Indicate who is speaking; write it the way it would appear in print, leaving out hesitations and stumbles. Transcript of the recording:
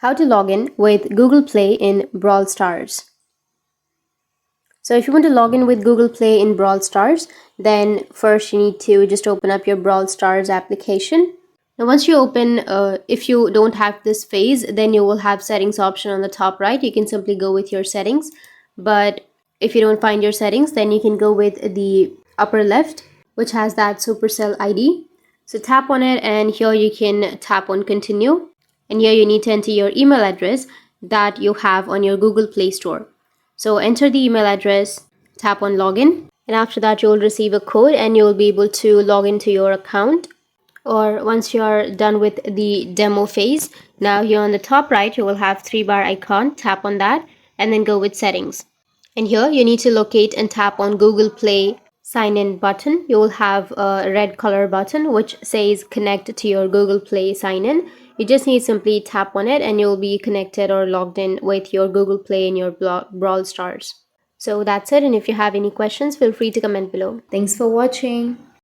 Speaker 1: How to log in with Google Play in Brawl Stars. So if you want to log in with Google Play in Brawl Stars, then first you need to just open up your Brawl Stars application. Now once you open, if you don't have this phase, then you will have settings option on the top right. You can simply go with your settings. But if you don't find your settings, then you can go with the upper left, which has that Supercell ID. So tap on it, and here you can tap on continue. And here you need to enter your email address that you have on your Google Play Store. So enter the email address, tap on login, and after that you will receive a code and you will be able to log into your account. Or once you are done with the demo phase, now here on the top right you will have 3-bar icon. Tap on that and then go with settings. And here you need to locate and tap on Google Play sign in button. You will have a red color button which says connect to your Google Play sign in. You just need simply tap on it and you'll be connected or logged in with your Google Play and your Brawl Stars. So that's it, and if you have any questions, feel free to comment below. Thanks for watching.